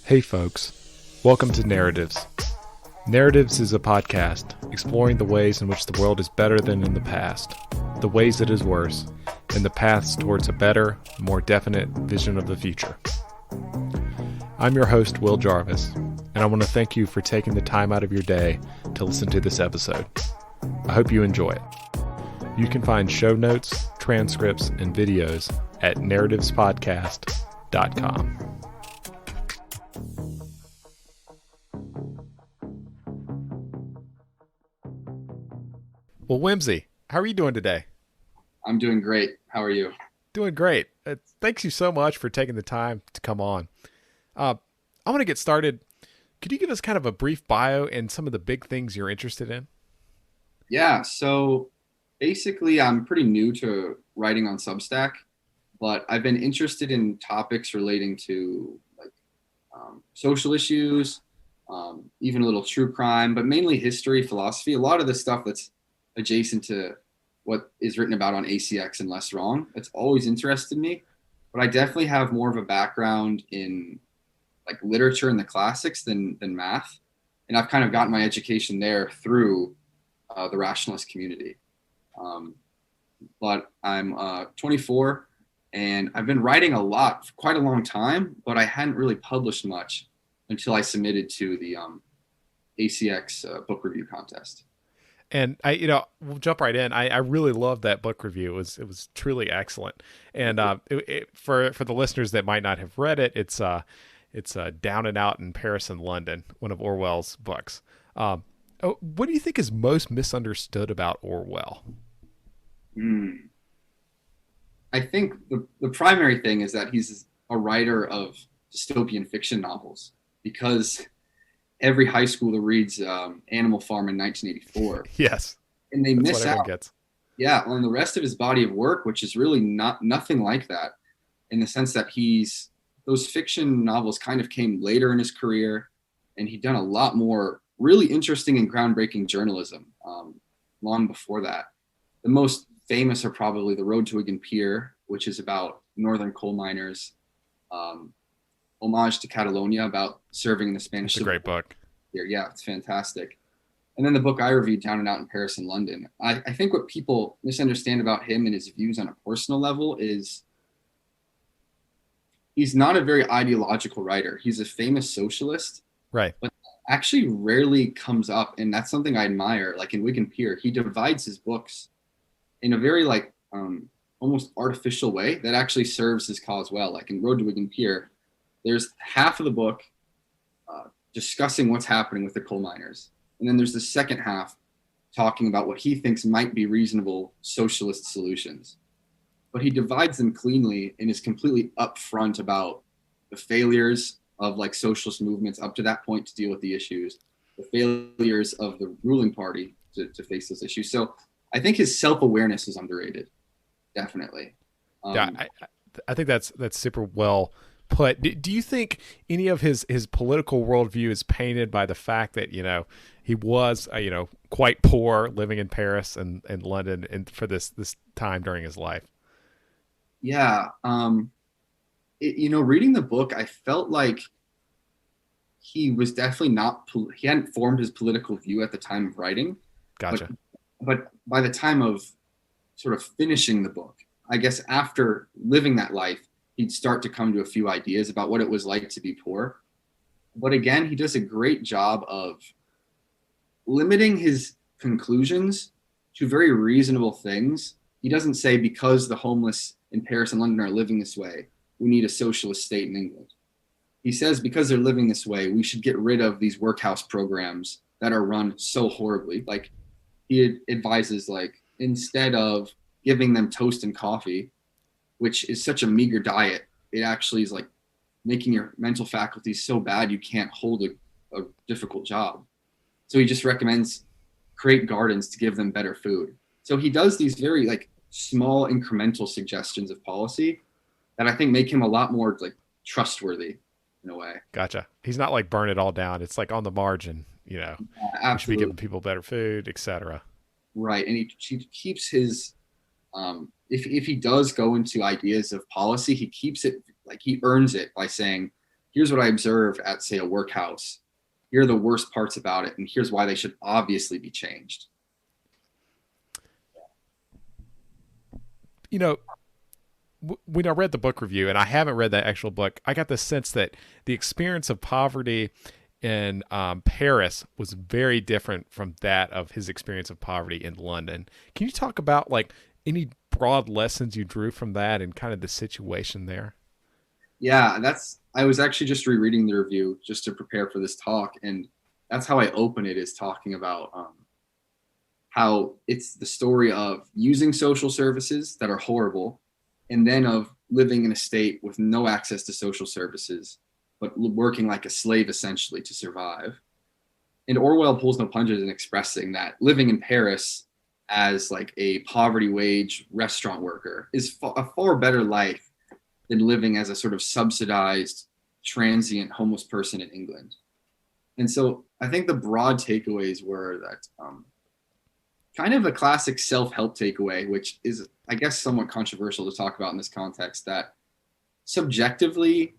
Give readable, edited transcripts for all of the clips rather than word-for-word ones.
Hey folks, welcome to Narratives. Narratives is a podcast exploring the ways in which the world is better than in the past, the ways it is worse, and the paths towards a better, more definite vision of the future. I'm your host, Will Jarvis, and I want to thank you for taking the time out of your day to listen to this episode. I hope you enjoy it. You can find show notes, transcripts, and videos at narrativespodcast.com. Well, Whimsi, how are you doing today? I'm doing great. How are you? Doing great. Thanks you so much for taking the time to come on. Uh, I want to get started. Could you give us kind of a brief bio and some of the big things you're interested in? Yeah, so basically, I'm pretty new to writing on Substack, but I've been interested in topics relating to social issues, even a little true crime, but mainly history, philosophy, a lot of the stuff that's adjacent to what is written about on ACX and Less Wrong. It's always interested me, but I definitely have more of a background in like literature and the classics than math. And I've kind of gotten my education there through the rationalist community. Um, but I'm 24 and I've been writing a lot for quite a long time, but I hadn't really published much until I submitted to the ACX book review contest. And we'll jump right in. I really loved that book review. It was truly excellent. And for the listeners that might not have read it, it's Down and Out in Paris and London, one of Orwell's books. What do you think is most misunderstood about Orwell? Hmm. I think the primary thing is that he's a writer of dystopian fiction novels because every high schooler reads Animal Farm in 1984, Yes, and they that's what miss everyone out, gets. yeah, on the rest of his body of work, which is really nothing like that, in the sense that those fiction novels kind of came later in his career, and he'd done a lot more really interesting and groundbreaking journalism long before that. The most famous are probably The Road to Wigan Pier, which is about northern coal miners. Um, Homage to Catalonia, about serving in the Spanish It's a Civil great War book. here. Yeah, it's fantastic. And then the book I reviewed, Down and Out in Paris and London. I think what people misunderstand about him and his views on a personal level is he's not a very ideological writer. He's a famous socialist, Right. but actually rarely comes up. And that's something I admire. Like in Wigan Pier, he divides his books in a very almost artificial way that actually serves his cause well. Like in Road to Wigan Pier, there's half of the book discussing what's happening with the coal miners. And then there's the second half talking about what he thinks might be reasonable socialist solutions. But he divides them cleanly and is completely upfront about the failures of like socialist movements up to that point to deal with the issues, the failures of the ruling party to face those issues. So I think his self-awareness is underrated, definitely. Yeah, Um, I think that's super well put. Do you think any of his political worldview is painted by the fact that he was quite poor living in Paris and London and for this time during his life? yeah, reading the book, I felt like he was definitely not. He hadn't formed his political view at the time of writing, but Gotcha. but by the time of sort of finishing the book, I guess after living that life, he'd start to come to a few ideas about what it was like to be poor. But again, he does a great job of limiting his conclusions to very reasonable things. He doesn't say because the homeless in Paris and London are living this way, we need a socialist state in England. He says because they're living this way, we should get rid of these workhouse programs that are run so horribly. Like he advises, like instead of giving them toast and coffee, which is such a meager diet, it actually is like making your mental faculties so bad you can't hold a difficult job. So he just recommends create gardens to give them better food. So he does these very like small incremental suggestions of policy that I think make him a lot more like trustworthy in a way. Gotcha. He's not like burn it all down. It's like on the margin. We should be Absolutely giving people better food, etc. right. And he keeps his if he does go into ideas of policy, he keeps it like he earns it by saying here's what I observed at, say, a workhouse. Here are the worst parts about it, and here's why they should obviously be changed. You know, when I read the book review, and I haven't read that actual book, I got the sense that the experience of poverty in Paris was very different from that of his experience of poverty in London. Can you talk about like any broad lessons you drew from that and kind of the situation there? Yeah, I was actually just rereading the review just to prepare for this talk, and that's how I open it, is talking about how it's the story of using social services that are horrible, and then of living in a state with no access to social services, but working like a slave essentially to survive. And Orwell pulls no punches in expressing that living in Paris as like a poverty wage restaurant worker is a far better life than living as a sort of subsidized transient homeless person in England. And so I think the broad takeaways were that kind of a classic self-help takeaway, which is, I guess, somewhat controversial to talk about in this context, that subjectively,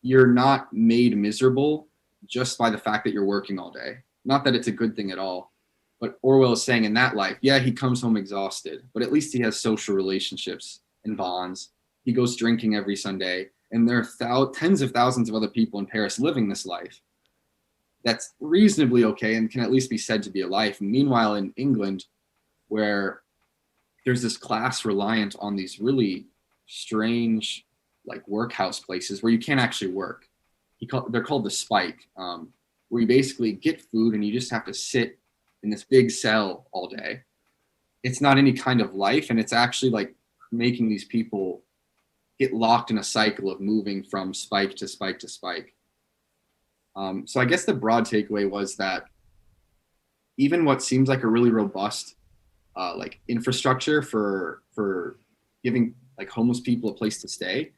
you're not made miserable just by the fact that you're working all day. Not that it's a good thing at all, but Orwell is saying in that life, yeah, he comes home exhausted, but at least he has social relationships and bonds. He goes drinking every Sunday, and there are tens of thousands of other people in Paris living this life that's reasonably okay and can at least be said to be a life. And meanwhile, in England, where there's this class reliant on these really strange, like workhouse places where you can't actually work. They're called the spike, where you basically get food and you just have to sit in this big cell all day. It's not any kind of life, and it's actually like making these people get locked in a cycle of moving from spike to spike to spike. So I guess the broad takeaway was that even what seems like a really robust like infrastructure for giving like homeless people a place to stay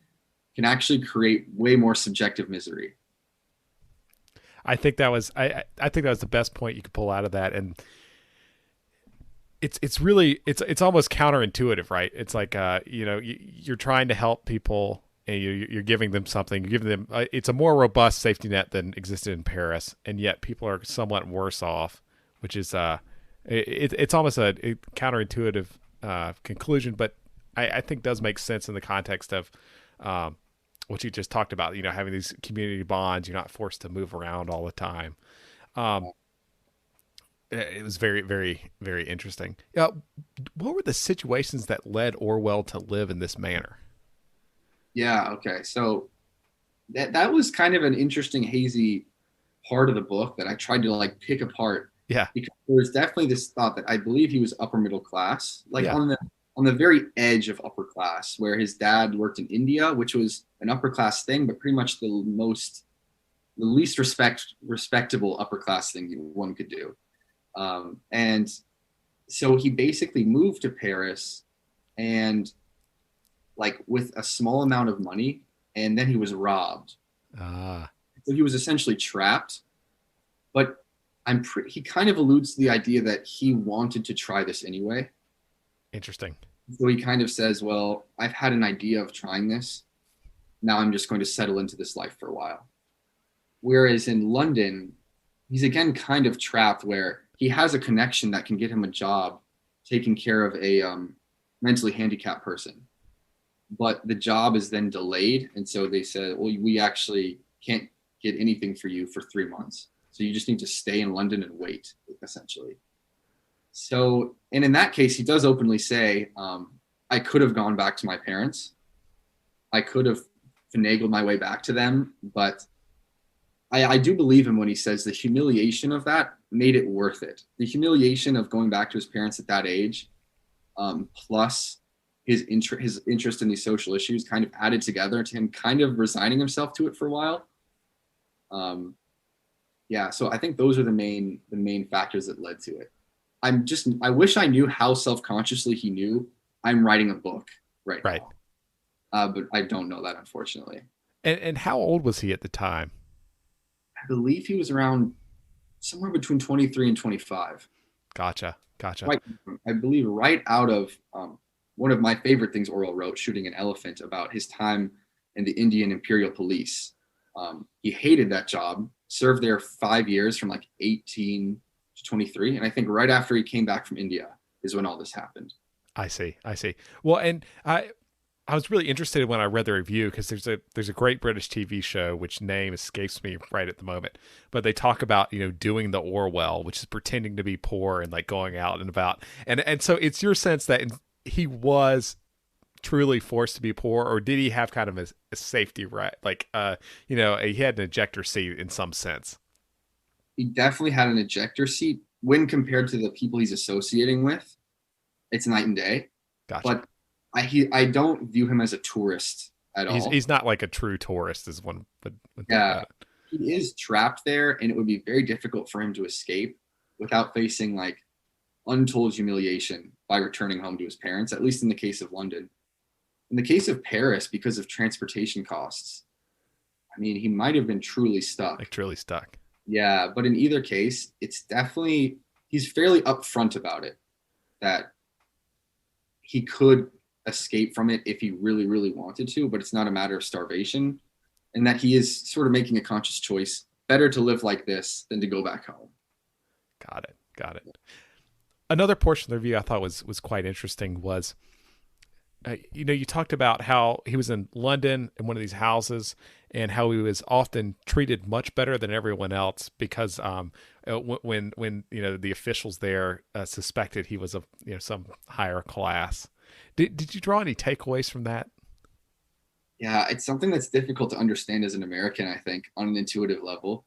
can actually create way more subjective misery. I think that was I think that was the best point you could pull out of that, and it's really it's almost counterintuitive, right? It's like you're trying to help people and you're giving them something, you're giving them it's a more robust safety net than existed in Paris, and yet people are somewhat worse off, which is it's almost a counterintuitive conclusion, but I think does make sense in the context of what you just talked about. Having these community bonds, you're not forced to move around all the time. It was very, very, very interesting. What were the situations that led Orwell to live in this manner? Yeah, okay. So that was kind of an interesting, hazy part of the book that I tried to like pick apart. Yeah. Because there was definitely this thought that I believe he was upper middle class, like Yeah. on the very edge of upper class, where his dad worked in India, which was an upper class thing, but pretty much the least respectable upper class thing one could do. And so he basically moved to Paris, and like with a small amount of money, and then he was robbed. So he was essentially trapped, but he kind of alludes to the idea that he wanted to try this anyway. Interesting. So he kind of says, well, I've had an idea of trying this. Now I'm just going to settle into this life for a while. Whereas in London, he's again kind of trapped, where he has a connection that can get him a job taking care of a mentally handicapped person. But the job is then delayed. And so they said, well, we actually can't get anything for you for 3 months. So you just need to stay in London and wait, essentially. So, and in that case, he does openly say, I could have gone back to my parents. I could have finagled my way back to them. But I do believe him when he says the humiliation of that made it worth it. The humiliation of going back to his parents at that age, plus his interest in these social issues, kind of added together to him kind of resigning himself to it for a while. Yeah, so I think those are the main factors that led to it. I wish I knew how self-consciously he knew I'm writing a book right now. But I don't know that, unfortunately. And how old was he at the time? I believe he was around somewhere between 23 and 25. Gotcha. I believe right out of one of my favorite things Orwell wrote, Shooting an Elephant, about his time in the Indian Imperial Police. He hated that job, served there 5 years from like 18 to 23. And I think right after he came back from India is when all this happened. I see. I see. Well, and I was really interested when I read the review because there's a great British TV show which name escapes me right at the moment, but they talk about doing the Orwell, which is pretending to be poor and like going out and about, and so it's your sense that he was truly forced to be poor, or did he have kind of a safety right, like he had an ejector seat in some sense? He definitely had an ejector seat when compared to the people he's associating with. It's night and day. Gotcha. But I don't view him as a tourist at all. He's not like a true tourist, as one would think Yeah, about it. he is trapped there, and it would be very difficult for him to escape without facing like untold humiliation by returning home to his parents, at least in the case of London. In the case of Paris, because of transportation costs, I mean, he might have been truly stuck. Like truly stuck. Yeah, but in either case, it's definitely, he's fairly upfront about it, that he could escape from it if he really, really wanted to, but it's not a matter of starvation, and that he is sort of making a conscious choice. Better to live like this than to go back home. Got it. Got it. Another portion of the review I thought was quite interesting was, you talked about how he was in London in one of these houses and how he was often treated much better than everyone else because when the officials there suspected he was of some higher class. Did you draw any takeaways from that? Yeah, it's something that's difficult to understand as an American, I think, on an intuitive level.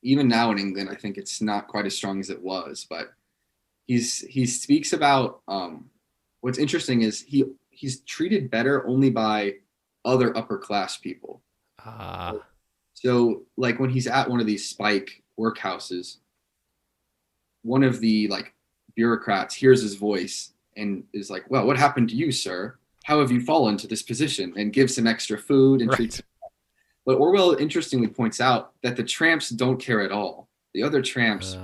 Even now in England, I think it's not quite as strong as it was, but he speaks about what's interesting is he's treated better only by other upper class people. So like when he's at one of these spike workhouses, one of the like bureaucrats hears his voice and is like, well, what happened to you, sir? How have you fallen to this position? And gives him extra food and treats him. But Orwell interestingly points out that the tramps don't care at all. The other tramps,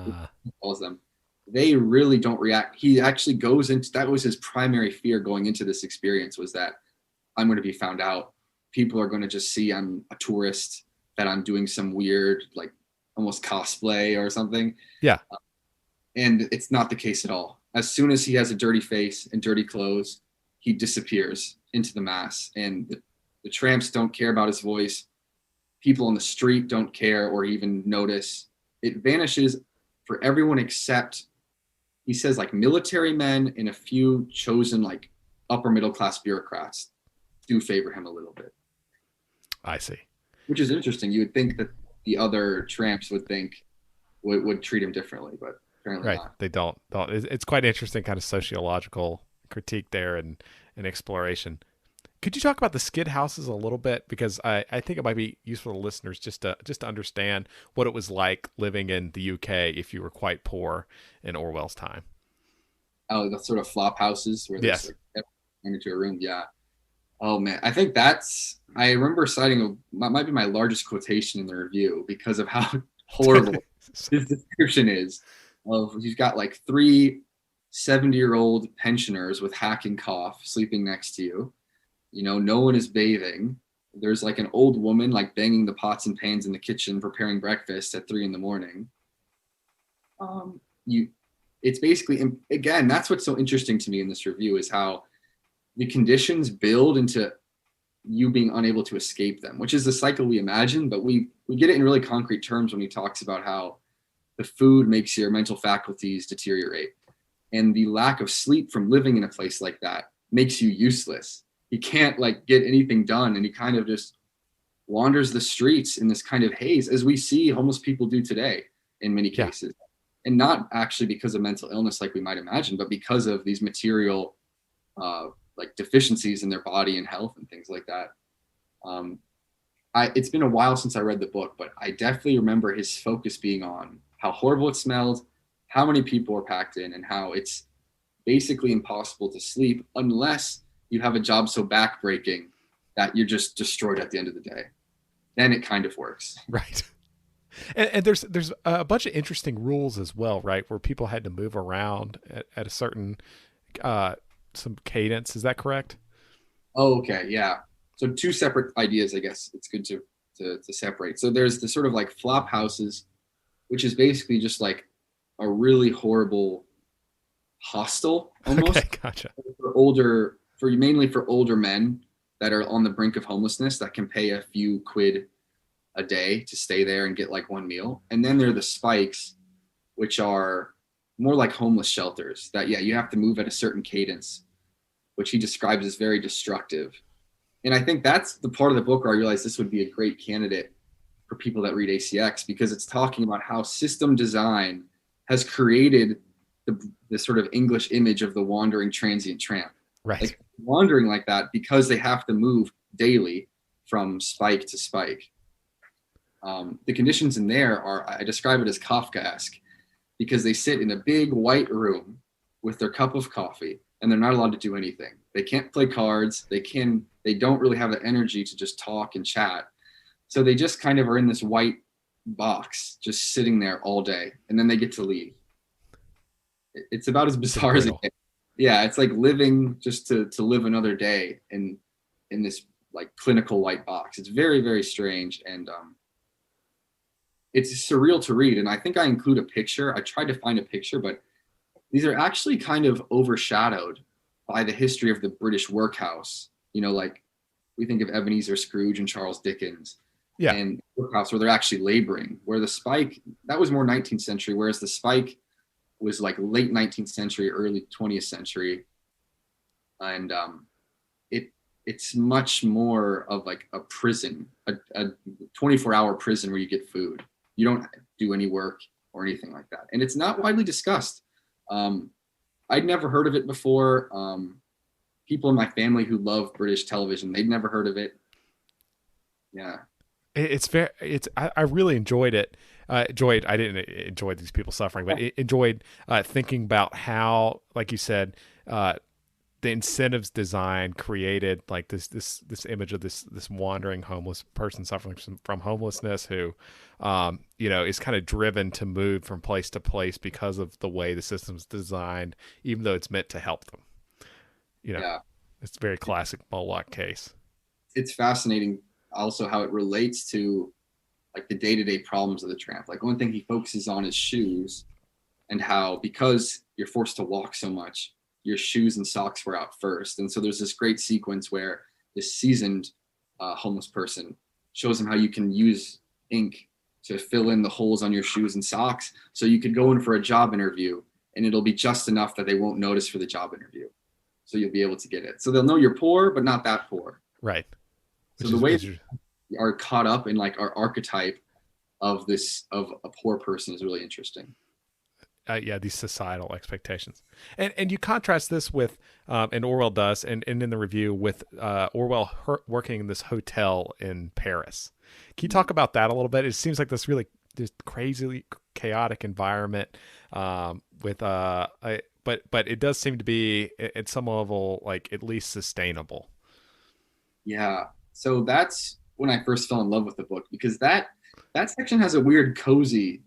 he calls them, they really don't react. He actually goes into, that was his primary fear going into this experience, was that I'm going to be found out. People are going to just see I'm a tourist, that I'm doing some weird, like almost cosplay or something. Yeah. And it's not the case at all. As soon as he has a dirty face and dirty clothes, he disappears into the mass. And the tramps don't care about his voice. People on the street don't care or even notice. It vanishes for everyone except, he says, like military men and a few chosen like upper middle class bureaucrats do favor him a little bit. I see. Which is interesting. You would think that the other tramps would treat him differently, but apparently not. They don't. It's quite interesting kind of sociological critique there and exploration. Could you talk about the skid houses a little bit? Because I think it might be useful to listeners just to understand what it was like living in the UK if you were quite poor in Orwell's time. Oh, the sort of flop houses where yes, like into a room. Yeah. Oh man, I think I remember citing might be my largest quotation in the review because of how horrible his description is. He's got like 3 70-year-old pensioners with hacking cough sleeping next to you. No one is bathing. There's like an old woman like banging the pots and pans in the kitchen, preparing breakfast at 3 a.m. It's basically, again, that's what's so interesting to me in this review is how the conditions build into you being unable to escape them, which is the cycle we imagine, but we get it in really concrete terms when he talks about how the food makes your mental faculties deteriorate. And the lack of sleep from living in a place like that makes you useless. He can't like get anything done, and he kind of just wanders the streets in this kind of haze, as we see homeless people do today in many cases. And not actually because of mental illness like we might imagine, but because of these material like deficiencies in their body and health and things like that. It's been a while since I read the book, but I definitely remember his focus being on how horrible it smelled, how many people are packed in, and how it's basically impossible to sleep unless you have a job so backbreaking that you're just destroyed at the end of the day. Then it kind of works. Right. And there's a bunch of interesting rules as well, right? Where people had to move around at a certain some cadence. Is that correct? Oh, okay. Yeah. So two separate ideas, I guess it's good to separate. So there's the sort of like flop houses, which is basically just like a really horrible hostel almost Okay, gotcha. mainly for older men that are on the brink of homelessness that can pay a few quid a day to stay there and get like one meal. And then there are the spikes, which are more like homeless shelters that, yeah, you have to move at a certain cadence, which he describes as very destructive. And I think that's the part of the book where I realized this would be a great candidate for people that read ACX, because it's talking about how system design has created the sort of English image of the wandering transient tramp. Right. Like wandering like that because they have to move daily from spike to spike. The conditions in there are, I describe it as Kafkaesque, because they sit in a big white room with their cup of coffee and they're not allowed to do anything. They can't play cards. They don't really have the energy to just talk and chat. So they just kind of are in this white box, just sitting there all day, and then they get to leave. It's about as bizarre as it gets. Yeah, it's like living just to live another day in this like clinical white box. It's very, very strange, and it's surreal to read. And I think I include a picture. I tried to find a picture, but these are actually kind of overshadowed by the history of the British workhouse. You know, like we think of Ebenezer Scrooge and Charles Dickens, Yeah. and workhouse where they're actually laboring. Where the spike, that was more 19th century, whereas the spike was like late 19th century, early 20th century, and it's much more of like a prison, a 24-hour prison where you get food. You don't do any work or anything like that, and it's not widely discussed. I'd never heard of it before. People in my family who love British television, they'd never heard of it. Yeah. I really enjoyed it. I didn't enjoy these people suffering, but enjoyed thinking about how, like you said, the incentives design created like this image of this wandering homeless person suffering from homelessness who, is kind of driven to move from place to place because of the way the system's designed, even though it's meant to help them. Yeah. It's a very classic Moloch case. It's fascinating also how it relates to like the day-to-day problems of the tramp. Like one thing he focuses on is shoes, and how because you're forced to walk so much, your shoes and socks wear out first. And so there's this great sequence where this seasoned homeless person shows him how you can use ink to fill in the holes on your shoes and socks, so you could go in for a job interview and it'll be just enough that they won't notice for the job interview. So you'll be able to get it. So they'll know you're poor, but not that poor. Right. So the way we are caught up in like our archetype of a poor person is really interesting. These societal expectations, and you contrast this with, and Orwell does, and in the review with Orwell working in this hotel in Paris. Can you talk about that a little bit? It seems like this crazily chaotic environment, but it does seem to be at some level like at least sustainable. Yeah. So that's when I first fell in love with the book, because that section has a weird cozy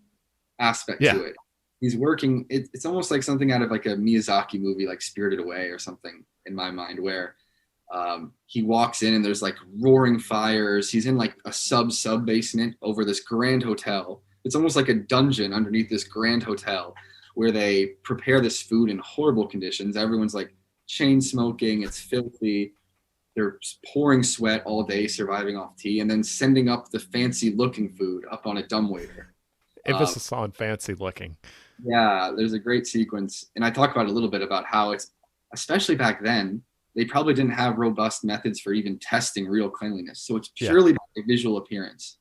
aspect to it. He's working. It's almost like something out of like a Miyazaki movie, like Spirited Away or something in my mind, where he walks in and there's like roaring fires. He's in like a sub basement over this grand hotel. It's almost like a dungeon underneath this grand hotel where they prepare this food in horrible conditions. Everyone's like chain smoking. It's filthy. They're pouring sweat all day, surviving off tea, and then sending up the fancy looking food up on a dumbwaiter. Emphasis on fancy looking. Yeah, there's a great sequence. And I talk about it a little bit about how it's, especially back then, they probably didn't have robust methods for even testing real cleanliness. So it's purely by visual appearance,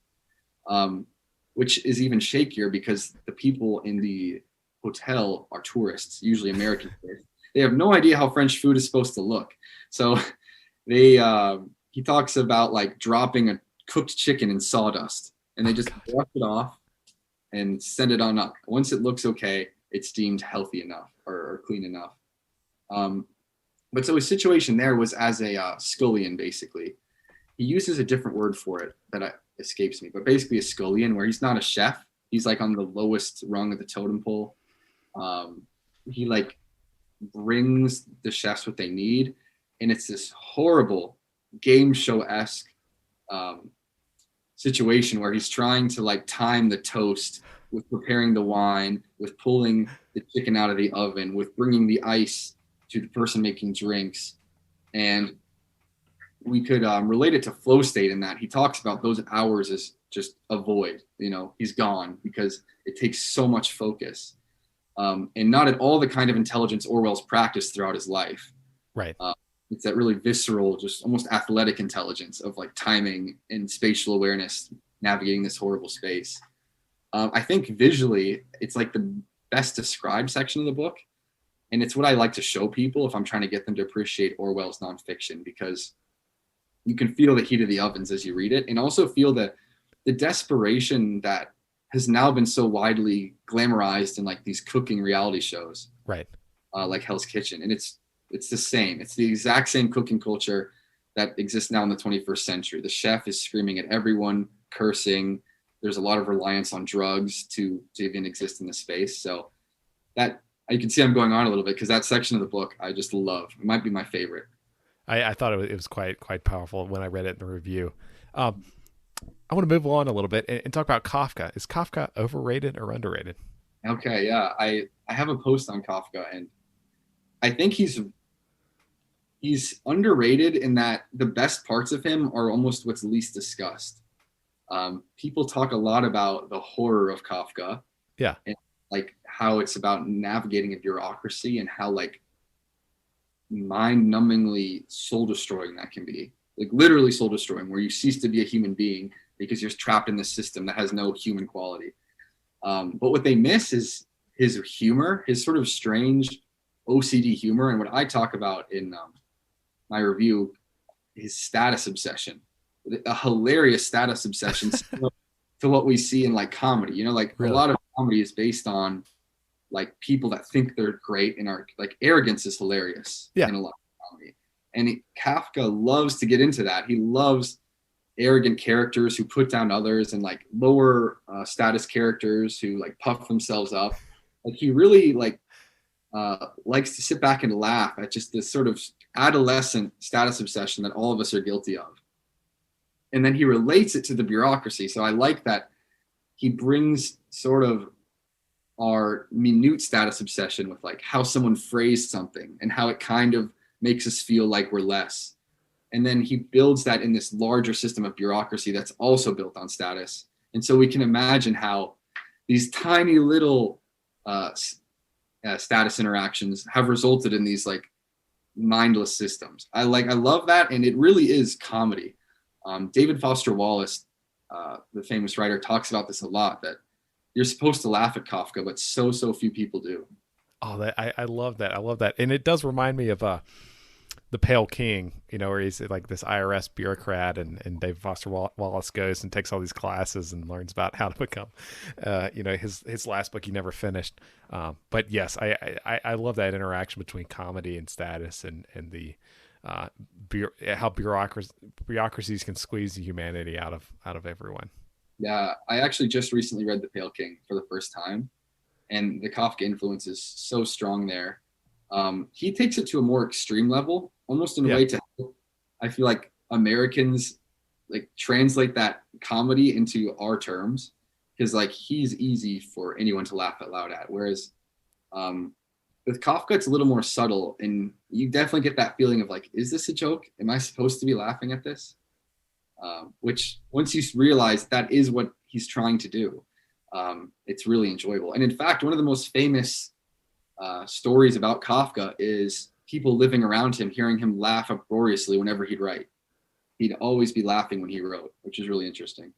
which is even shakier because the people in the hotel are tourists, usually American tourists. They have no idea how French food is supposed to look. So he talks about like dropping a cooked chicken in sawdust, and they just brush it off and send it on up. Once it looks okay, it's deemed healthy enough or clean enough. But so his situation there was as a scullion, basically. He uses a different word for it that escapes me, but basically a scullion, where he's not a chef. He's like on the lowest rung of the totem pole. He like brings the chefs what they need, and it's this horrible game show-esque situation where he's trying to like time the toast with preparing the wine, with pulling the chicken out of the oven, with bringing the ice to the person making drinks. And we could relate it to flow state in that he talks about those hours as just a void. He's gone because it takes so much focus, and not at all the kind of intelligence Orwell's practiced throughout his life. Right. It's that really visceral, just almost athletic intelligence of like timing and spatial awareness, navigating this horrible space. I think visually, it's like the best described section of the book. And it's what I like to show people if I'm trying to get them to appreciate Orwell's nonfiction, because you can feel the heat of the ovens as you read it, and also feel the desperation that has now been so widely glamorized in like these cooking reality shows, right? Like Hell's Kitchen. And it's the same. It's the exact same cooking culture that exists now in the 21st century. The chef is screaming at everyone, cursing. There's a lot of reliance on drugs to even exist in the space. So that, you can see I'm going on a little bit because that section of the book I just love. It might be my favorite. I thought it was quite powerful when I read it in the review. I want to move on a little bit and talk about Kafka. Is Kafka overrated or underrated? Okay, yeah. I have a post on Kafka, and I think he's underrated in that the best parts of him are almost what's least discussed. People talk a lot about the horror of Kafka. Yeah. And like how it's about navigating a bureaucracy and how like mind-numbingly soul-destroying that can be. Like literally soul-destroying, where you cease to be a human being because you're trapped in this system that has no human quality. But what they miss is his humor, his sort of strange OCD humor, and what I talk about in my review, his status obsession, a hilarious status obsession to what we see in like comedy. Like really? A lot of comedy is based on like people that think they're great and are like, arrogance is hilarious in a lot of comedy. And Kafka loves to get into that. He loves arrogant characters who put down others, and like lower status characters who like puff themselves up. Like he really likes to sit back and laugh at just this sort of adolescent status obsession that all of us are guilty of. And then he relates it to the bureaucracy. So I like that he brings sort of our minute status obsession with like how someone phrased something and how it kind of makes us feel like we're less. And then he builds that in this larger system of bureaucracy that's also built on status. And so we can imagine how these tiny little status interactions have resulted in these like mindless systems. I love that. And it really is comedy. David Foster Wallace, the famous writer, talks about this a lot, that you're supposed to laugh at Kafka, but so few people do. Oh, I love that. I love that. And it does remind me of The Pale King, where he's like this IRS bureaucrat, and David Foster Wallace goes and takes all these classes and learns about how to become, his last book he never finished. But yes, I love that interaction between comedy and status, and the how bureaucracies can squeeze the humanity out of everyone. Yeah, I actually just recently read The Pale King for the first time, and the Kafka influence is so strong there. He takes it to a more extreme level, almost in a way to help, I feel like, Americans like translate that comedy into our terms, because like he's easy for anyone to laugh out loud at, whereas with Kafka it's a little more subtle, and you definitely get that feeling of like, is this a joke? Am I supposed to be laughing at this? Which once you realize that is what he's trying to do, it's really enjoyable. And in fact, one of the most famous stories about Kafka is people living around him hearing him laugh uproariously whenever he'd write. He'd always be laughing when he wrote, which is really interesting.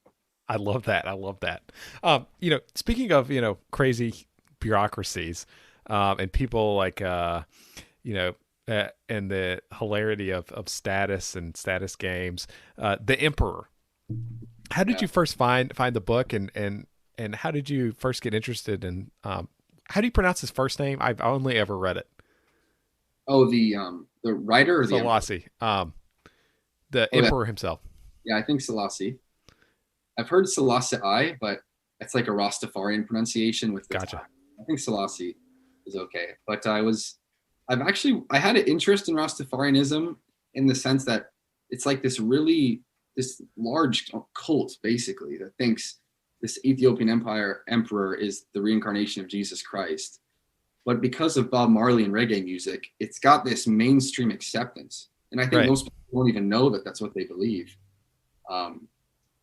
I love that. Speaking of, crazy bureaucracies, and people like, and the hilarity of status and status games, The Emperor. How did you first find the book, and how did you first get interested in, how do you pronounce his first name? I've only ever read it. Oh, the writer or the Selassie, the Emperor himself. Yeah, I think Selassie. I've heard Selassie, but it's like a Rastafarian pronunciation with the Gotcha. I think Selassie is okay, but I had an interest in Rastafarianism in the sense that it's like this large cult basically that thinks this Ethiopian emperor is the reincarnation of Jesus Christ. But because of Bob Marley and reggae music, it's got this mainstream acceptance. And I think Right. most people won't even know that that's what they believe.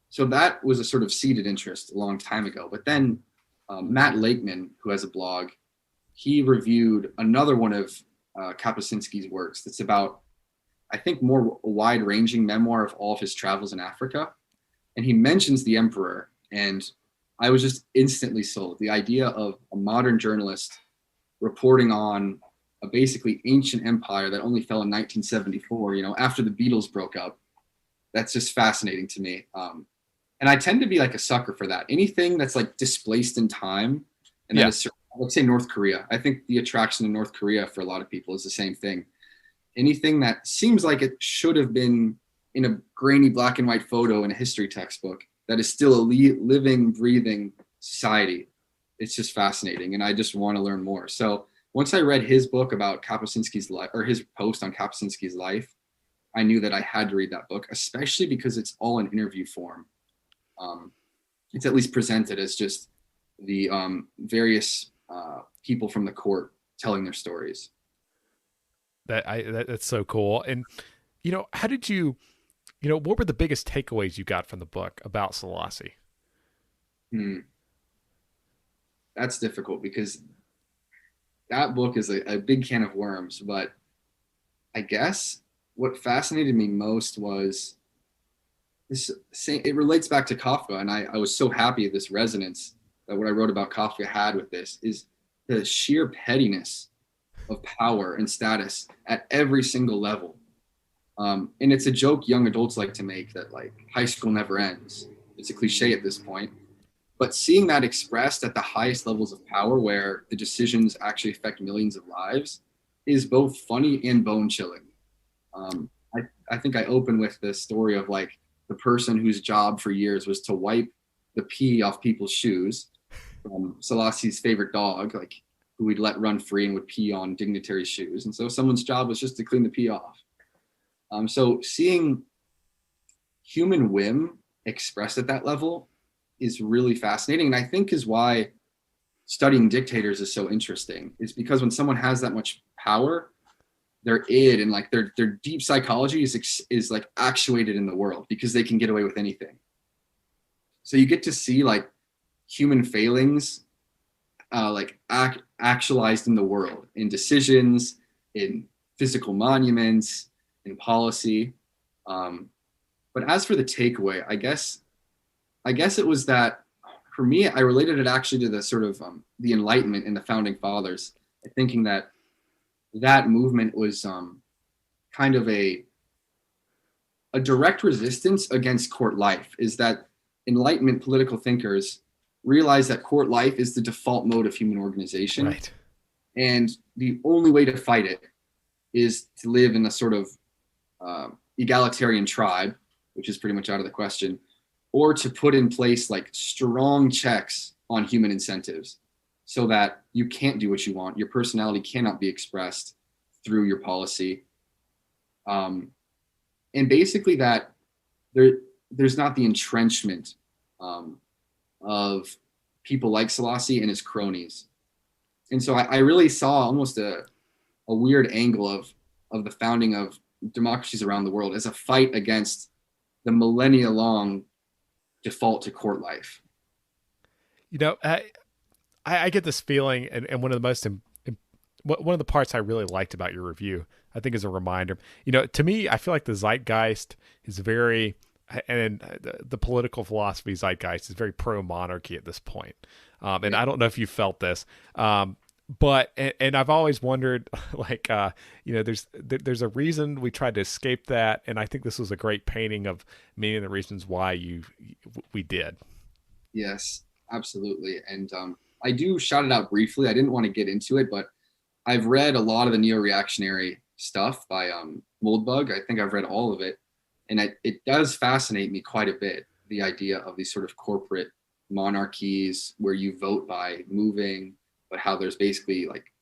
So that was a sort of seeded interest a long time ago. But then Matt Lakeman, who has a blog, he reviewed another one of Kapuscinski's works that's about, I think, more wide-ranging memoir of all of his travels in Africa. And he mentions the emperor, and I was just instantly sold. The idea of a modern journalist reporting on a basically ancient empire that only fell in 1974, after the Beatles broke up. That's just fascinating to me. And I tend to be like a sucker for that. Anything that's like displaced in time, and that is, let's say, North Korea. I think the attraction to North Korea for a lot of people is the same thing. Anything that seems like it should have been in a grainy black and white photo in a history textbook that is still a living, breathing society. It's just fascinating, and I just want to learn more. So once I read his book about Kapuscinski's life, or his post on Kapuscinski's life, I knew that I had to read that book, especially because it's all in interview form. It's at least presented as just the various people from the court telling their stories. That's so cool. And how did you, what were the biggest takeaways you got from the book about Selassie? That's difficult because that book is a big can of worms. But I guess what fascinated me most was this. It relates back to Kafka, and I was so happy at this resonance that what I wrote about Kafka had with this is the sheer pettiness of power and status at every single level. And it's a joke young adults like to make that like high school never ends. It's a cliche at this point. But seeing that expressed at the highest levels of power where the decisions actually affect millions of lives is both funny and bone chilling. I think I open with the story of like the person whose job for years was to wipe the pee off people's shoes from Selassie's favorite dog, like who we'd let run free and would pee on dignitaries' shoes. And so someone's job was just to clean the pee off. So seeing human whim expressed at that level is really fascinating. And I think is why studying dictators is so interesting, is because when someone has that much power, their id and like their deep psychology is like actuated in the world because they can get away with anything. So you get to see like human failings actualized in the world, in decisions, in physical monuments, in policy. But as for the takeaway, I guess it was that for me, I related it actually to the sort of the Enlightenment and the founding fathers, thinking that movement was kind of a direct resistance against court life. Is that Enlightenment political thinkers realize that court life is the default mode of human organization, right? And the only way to fight it is to live in a sort of egalitarian tribe, which is pretty much out of the question, or to put in place like strong checks on human incentives so that you can't do what you want. Your personality cannot be expressed through your policy. And basically that there's not the entrenchment of people like Selassie and his cronies. And so I really saw almost a weird angle of the founding of democracies around the world as a fight against the millennia-long default to court life. I get this feeling, and one of the parts I really liked about your review, I think, is a reminder. To me, I feel like the zeitgeist is very, and the political philosophy zeitgeist is very pro-monarchy at this point. And I don't know if you felt this, but I've always wondered, like, there's a reason we tried to escape that, and I think this was a great painting of many of the reasons why we did. Yes, absolutely. And I do shout it out briefly. I didn't want to get into it, but I've read a lot of the neo-reactionary stuff by Moldbug. I think I've read all of it. And it does fascinate me quite a bit, the idea of these sort of corporate monarchies where you vote by moving, but how there's basically like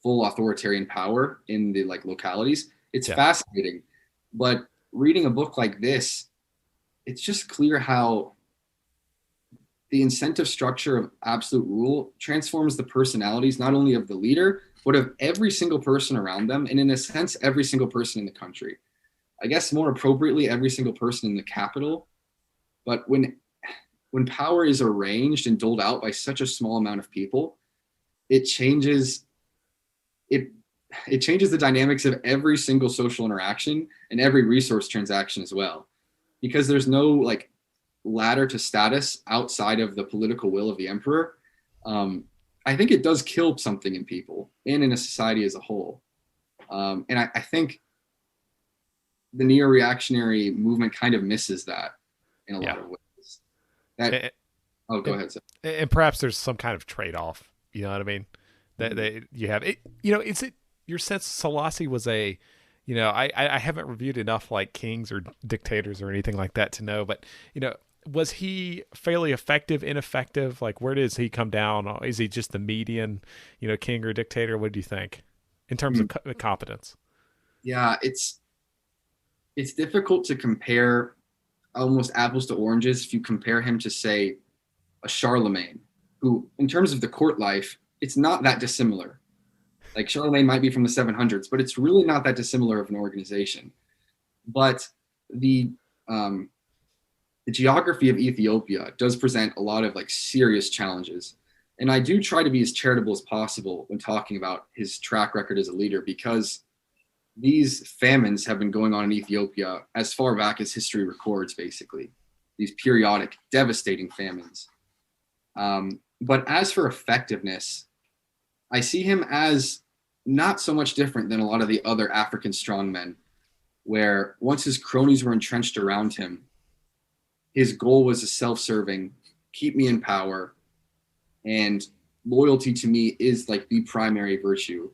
full authoritarian power in the like localities. It's fascinating. But reading a book like this, it's just clear how the incentive structure of absolute rule transforms the personalities, not only of the leader, but of every single person around them. And in a sense, every single person in the country. I guess more appropriately, every single person in the capital. But when power is arranged and doled out by such a small amount of people, it changes it changes the dynamics of every single social interaction and every resource transaction as well. Because there's no like ladder to status outside of the political will of the emperor. I think it does kill something in people and in a society as a whole. And I think the neo-reactionary movement kind of misses that in a lot of ways. Go ahead. Sir. And perhaps there's some kind of trade-off. You know what I mean? That you have it. You know, is it your sense Selassie was a, you know, I haven't reviewed enough like kings or dictators or anything like that to know, but you know, was he fairly effective, ineffective? Like, where does he come down? Is he just the median, you know, king or dictator? What do you think in terms of competence? Yeah, it's difficult to compare almost apples to oranges if you compare him to, say, a Charlemagne, who, in terms of the court life, it's not that dissimilar. Like, Charlemagne might be from the 700s, but it's really not that dissimilar of an organization. But the geography of Ethiopia does present a lot of like serious challenges. And I do try to be as charitable as possible when talking about his track record as a leader, because these famines have been going on in Ethiopia as far back as history records, basically, these periodic, devastating famines. But as for effectiveness, I see him as not so much different than a lot of the other African strongmen, where once his cronies were entrenched around him, his goal was a self-serving, keep me in power, and loyalty to me is like the primary virtue.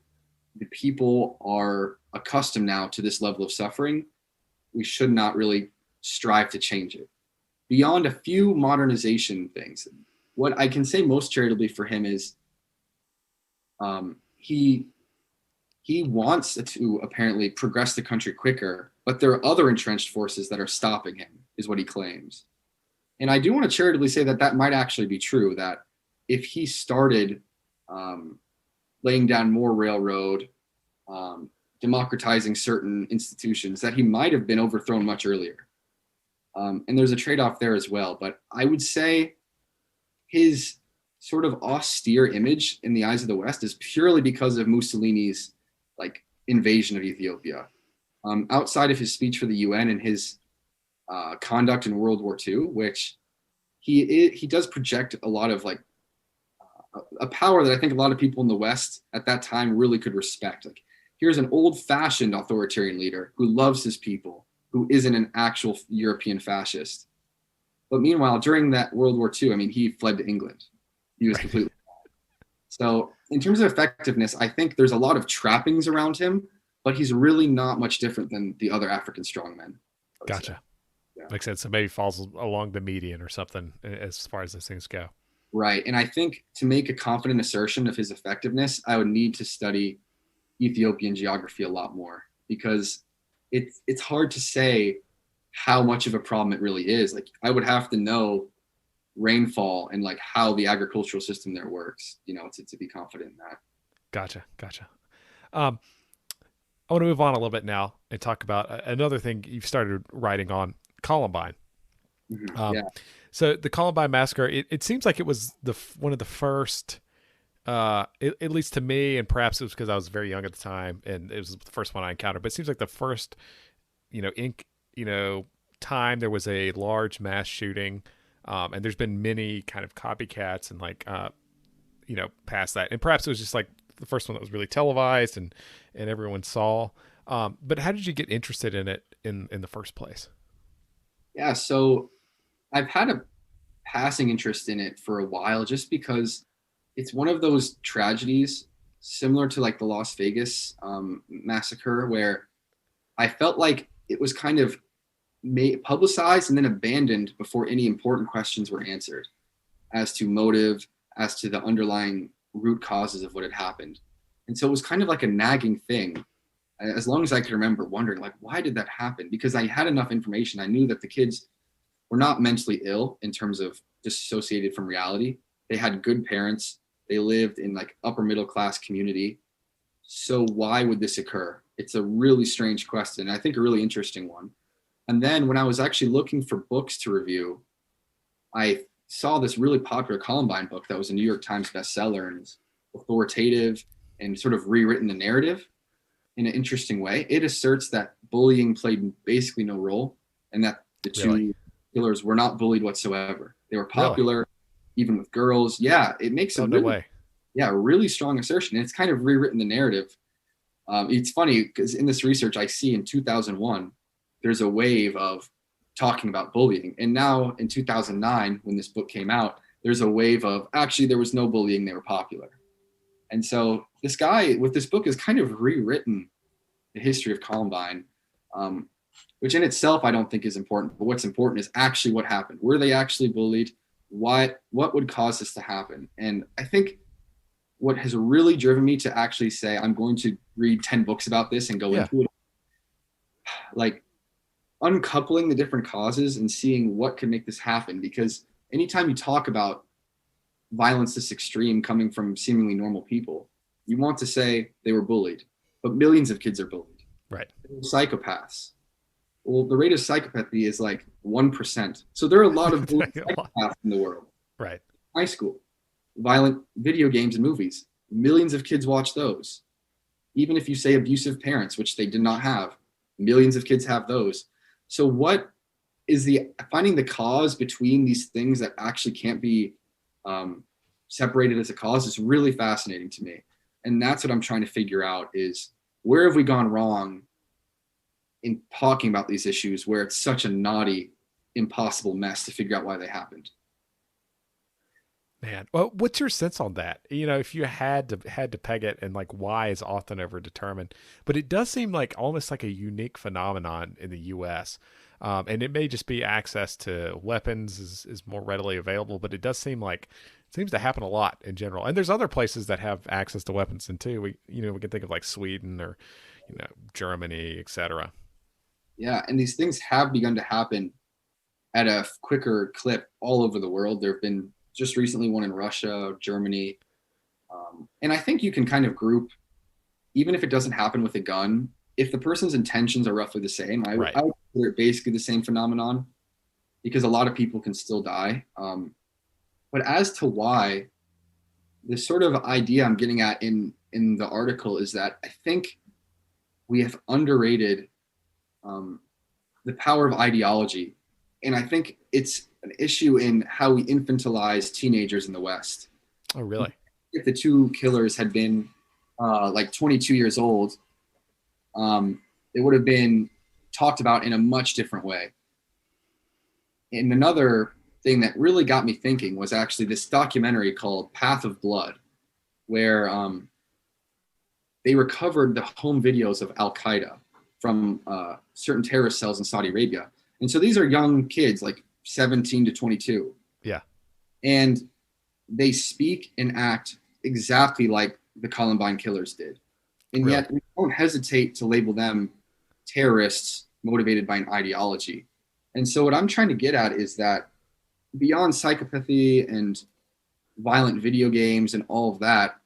The people are accustomed now to this level of suffering. We should not really strive to change it. Beyond a few modernization things, what I can say most charitably for him is he wants to apparently progress the country quicker, but there are other entrenched forces that are stopping him, is what he claims. And I do want to charitably say that that might actually be true, that if he started laying down more railroad, democratizing certain institutions, that he might have been overthrown much earlier. And there's a trade-off there as well. But I would say his sort of austere image in the eyes of the West is purely because of Mussolini's like invasion of Ethiopia. Outside of his speech for the UN and his conduct in World War II, which he does project a lot of like a power that I think a lot of people in the West at that time really could respect. Like, here's an old-fashioned authoritarian leader who loves his people, who isn't an actual European fascist. But meanwhile, during that World War II, I mean, he fled to England. He was completely So in terms of effectiveness, I think there's a lot of trappings around him, but he's really not much different than the other African strongmen. Gotcha. Yeah. Makes sense. So maybe falls along the median or something as far as those things go. Right. And I think to make a confident assertion of his effectiveness, I would need to study Ethiopian geography a lot more, because it's hard to say how much of a problem it really is. Like, I would have to know rainfall and like how the agricultural system there works, you know, to be confident in that. Gotcha. I want to move on a little bit now and talk about another thing you've started writing on, Columbine. Yeah. So the Columbine massacre, it seems like it was one of the first, at least to me, and perhaps it was because I was very young at the time and it was the first one I encountered, but it seems like the first, time there was a large mass shooting, and there's been many kind of copycats and like, past that. And perhaps it was just like the first one that was really televised and everyone saw. But how did you get interested in it in the first place? Yeah, so I've had a passing interest in it for a while, just because it's one of those tragedies similar to like the Las Vegas massacre, where I felt like it was kind of publicized and then abandoned before any important questions were answered as to motive, as to the underlying root causes of what had happened. And so it was kind of like a nagging thing as long as I could remember, wondering like, why did that happen? Because I had enough information. I knew that the kids were not mentally ill in terms of disassociated from reality. They had good parents. They lived in like upper middle class community. So why would this occur? It's a really strange question. I think a really interesting one. And then when I was actually looking for books to review, I saw this really popular Columbine book that was a New York Times bestseller and is authoritative and sort of rewritten the narrative in an interesting way. It asserts that bullying played basically no role and that the two killers were not bullied whatsoever. They were popular, even with girls. Yeah, it makes a really strong assertion. And it's kind of rewritten the narrative. It's funny because in this research, I see in 2001, there's a wave of talking about bullying. And now in 2009, when this book came out, there's a wave of actually there was no bullying, they were popular. And so this guy with this book has kind of rewritten the history of Columbine, which in itself I don't think is important. But what's important is actually what happened. Were they actually bullied? What would cause this to happen? And I think what has really driven me to actually say I'm going to read 10 books about this and go into it, like uncoupling the different causes and seeing what could make this happen. Because anytime you talk about violence this extreme coming from seemingly normal people, you want to say they were bullied, but millions of kids are bullied. Right. Psychopaths. Well, the rate of psychopathy is like 1%. So there are a lot of psychopaths in the world. Right. High school, violent video games and movies. Millions of kids watch those. Even if you say abusive parents, which they did not have, millions of kids have those. So what is finding the cause between these things that actually can't be separated as a cause is really fascinating to me. And that's what I'm trying to figure out is where have we gone wrong in talking about these issues where it's such a knotty, impossible mess to figure out why they happened. Man, well, what's your sense on that? You know, if you had to peg it, and like why is often over determined, but it does seem like almost like a unique phenomenon in the U.S. And it may just be access to weapons is more readily available, but it does seem like it seems to happen a lot in general. And there's other places that have access to weapons and too. We can think of like Sweden or Germany, etc. Yeah, and these things have begun to happen at a quicker clip all over the world. There have been just recently one in Russia, Germany. And I think you can kind of group, even if it doesn't happen with a gun, if the person's intentions are roughly the same, I would consider it basically the same phenomenon because a lot of people can still die. But as to why, the sort of idea I'm getting at in the article is that I think we have underrated the power of ideology. And I think it's an issue in how we infantilize teenagers in the West. Oh, really? If the two killers had been like 22 years old, it would have been talked about in a much different way. And another thing that really got me thinking was actually this documentary called Path of Blood, where they recovered the home videos of Al-Qaeda from certain terrorist cells in Saudi Arabia. And so these are young kids, like 17 to 22. Yeah. And they speak and act exactly like the Columbine killers did. And yet we don't hesitate to label them terrorists motivated by an ideology. And so what I'm trying to get at is that beyond psychopathy and violent video games and all of that,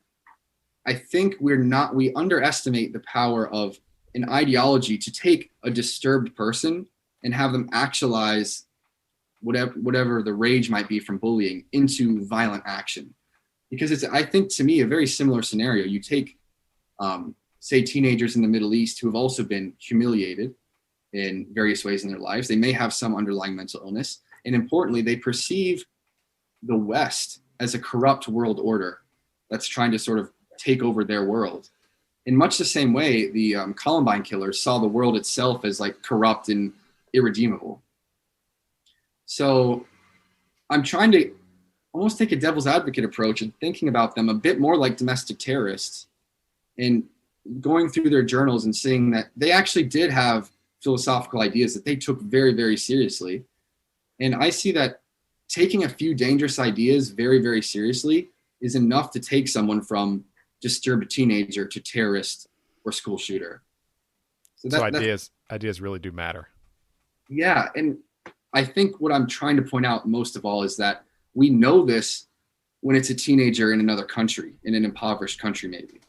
I think we underestimate the power of an ideology to take a disturbed person and have them actualize whatever the rage might be from bullying into violent action. Because it's, I think, to me, a very similar scenario. You take, say, teenagers in the Middle East who have also been humiliated in various ways in their lives. They may have some underlying mental illness. And importantly, they perceive the West as a corrupt world order that's trying to sort of take over their world. In much the same way, the Columbine killers saw the world itself as like corrupt and irredeemable. So I'm trying to almost take a devil's advocate approach and thinking about them a bit more like domestic terrorists and going through their journals and seeing that they actually did have philosophical ideas that they took very, very seriously. And I see that taking a few dangerous ideas very, very seriously is enough to take someone from disturbed teenager to terrorist or school shooter. So So that's ideas really do matter. yeah. And I think what I'm trying to point out most of all is that we know this when it's a teenager in another country, in an impoverished country, maybe.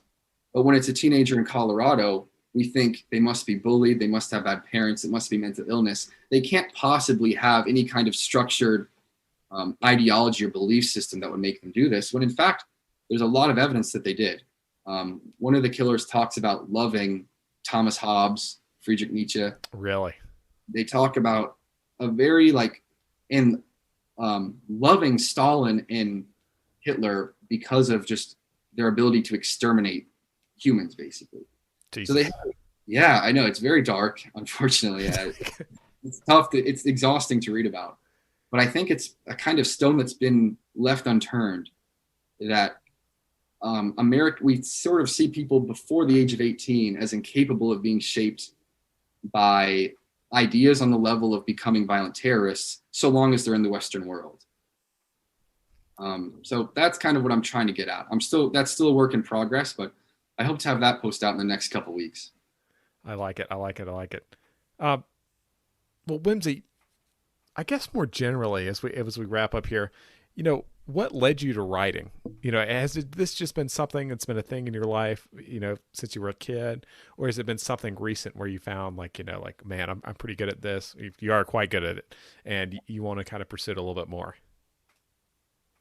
But when it's a teenager in Colorado, we think they must be bullied, they must have bad parents, it must be mental illness. They can't possibly have any kind of structured ideology or belief system that would make them do this, when in fact, there's a lot of evidence that they did. One of the killers talks about loving Thomas Hobbes, Friedrich Nietzsche. Really? They talk about a very in loving Stalin and Hitler because of just their ability to exterminate humans, basically. So Jesus. yeah, I know it's very dark, unfortunately. Yeah, it's tough. It's exhausting to read about, but I think it's a kind of stone that's been left unturned. That America, we sort of see people before the age of 18 as incapable of being shaped by ideas on the level of becoming violent terrorists, so long as they're in the Western world. So that's kind of what I'm trying to get at. That's still a work in progress, but I hope to have that post out in the next couple weeks. I like it. I like it. I like it. Uh, well, Whimsy, I guess more generally, as we wrap up here, what led you to writing? This just been something that's been a thing in your life, since you were a kid, or has it been something recent where you found like, man, I'm pretty good at this. You are quite good at it, and you want to kind of pursue it a little bit more.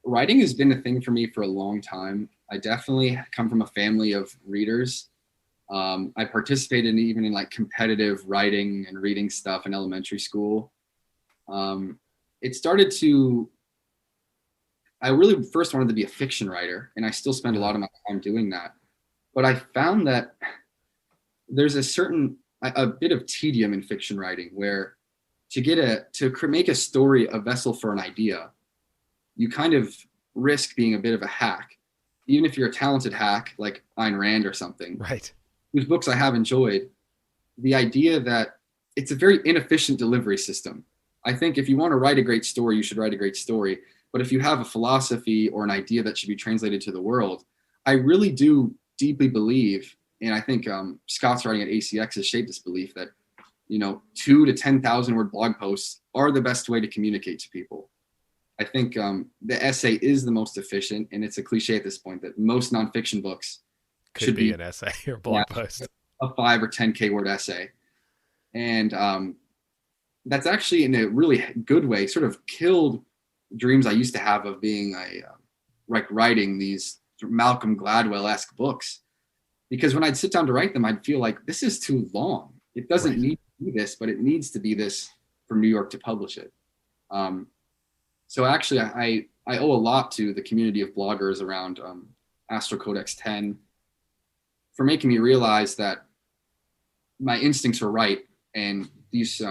Writing has been a thing for me for a long time. I definitely come from a family of readers. I participated even in like competitive writing and reading stuff in elementary school. It started to, I really first wanted to be a fiction writer, and I still spend a lot of my time doing that. But I found that there's a bit of tedium in fiction writing, where to make a story a vessel for an idea, you kind of risk being a bit of a hack, even if you're a talented hack like Ayn Rand or something, Right. whose books I have enjoyed. The idea that it's a very inefficient delivery system. I think if you want to write a great story, you should write a great story. But if you have a philosophy or an idea that should be translated to the world, I really do deeply believe, and I think Scott's writing at ACX has shaped this belief that 2 to 10,000 word blog posts are the best way to communicate to people. I think the essay is the most efficient, and it's a cliche at this point that most nonfiction books Could be an essay or blog post, a 5 or 10K word essay. And that's actually in a really good way sort of killed dreams I used to have of being writing these Malcolm Gladwell-esque books. Because when I'd sit down to write them, I'd feel like this is too long. It doesn't need to be this, but it needs to be this for New York to publish it. So actually, I owe a lot to the community of bloggers around Astro Codex 10 for making me realize that my instincts were right, and these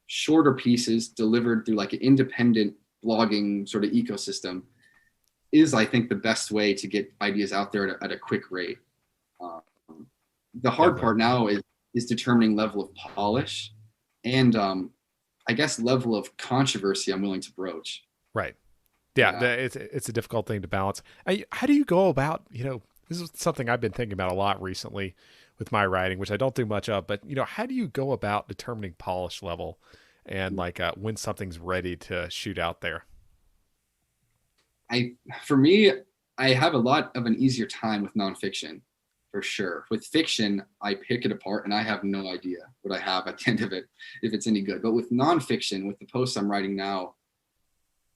shorter pieces delivered through like an independent blogging sort of ecosystem is, I think, the best way to get ideas out there at a quick rate. The hard part now is determining level of polish and I guess level of controversy I'm willing to broach. Right. Yeah. It's a difficult thing to balance. How do you go about, this is something I've been thinking about a lot recently with my writing, which I don't do much of, but how do you go about determining polish level and when something's ready to shoot out there? For me, I have a lot of an easier time with nonfiction, for sure. With fiction, I pick it apart and I have no idea what I have at the end of it, if it's any good. But with nonfiction, with the posts I'm writing now,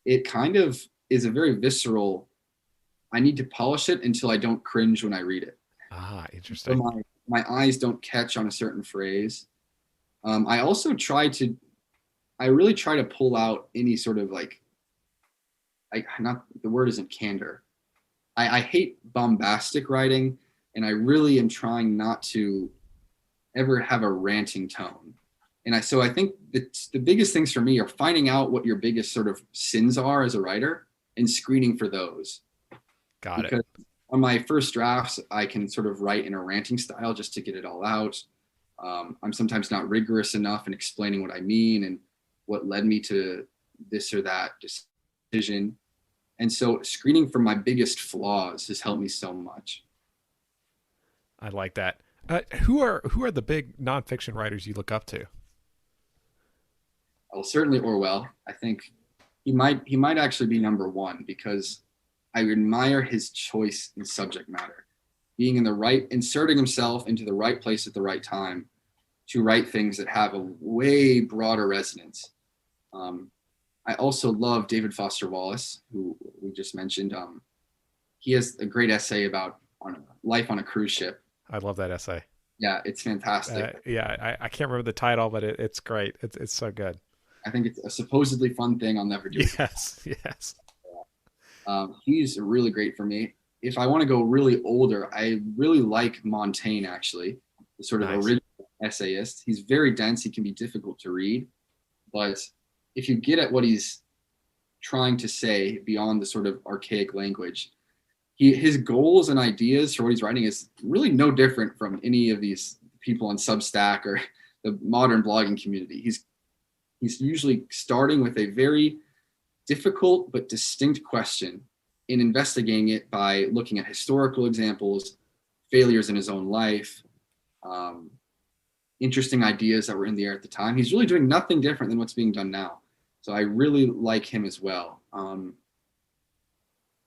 it kind of is a very visceral, I need to polish it until I don't cringe when I read it. Ah, interesting. So my eyes don't catch on a certain phrase. I also I really try to pull out any sort of not the word isn't candor. I hate bombastic writing, and I really am trying not to ever have a ranting tone. And so I think the biggest things for me are finding out what your biggest sort of sins are as a writer and screening for those. Got it. Because on my first drafts, I can sort of write in a ranting style just to get it all out. I'm sometimes not rigorous enough in explaining what I mean and what led me to this or that decision. And so screening for my biggest flaws has helped me so much. I like that. Who are the big nonfiction writers you look up to? Well, certainly Orwell. I think he might actually be number one because I admire his choice in subject matter, being in the right, inserting himself into the right place at the right time to write things that have a way broader resonance. Um, I also love David Foster Wallace, who we just mentioned. He has a great essay about on life on a cruise ship. I love that essay. Yeah, it's fantastic. Yeah, I can't remember the title, but it's great. It's so good. I think it's a supposedly fun thing I'll never do again. Yes, yes. He's really great for me. If I want to go really older, I really like Montaigne, actually, the sort of Nice. original essayist. He's very dense. He can be difficult to read. But if you get at what he's trying to say beyond the sort of archaic language, his goals and ideas for what he's writing is really no different from any of these people on Substack or the modern blogging community. He's usually starting with a very difficult but distinct question and investigating it by looking at historical examples, failures in his own life, um, interesting ideas that were in the air at the time. He's really doing nothing different than what's being done now. So I really like him as well.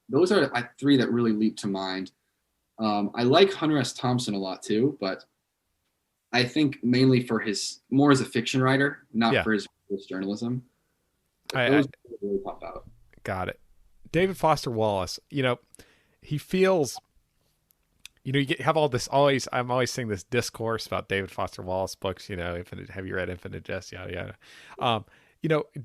Those are three that really leap to mind. I like Hunter S. Thompson a lot too, but I think mainly for his more as a fiction writer, not Yeah, for his journalism. I Those really pop out. got it. David Foster Wallace. He feels. Have all this always. I'm always seeing this discourse about David Foster Wallace books. Infinite. Have you read Infinite Jest? Yada yada.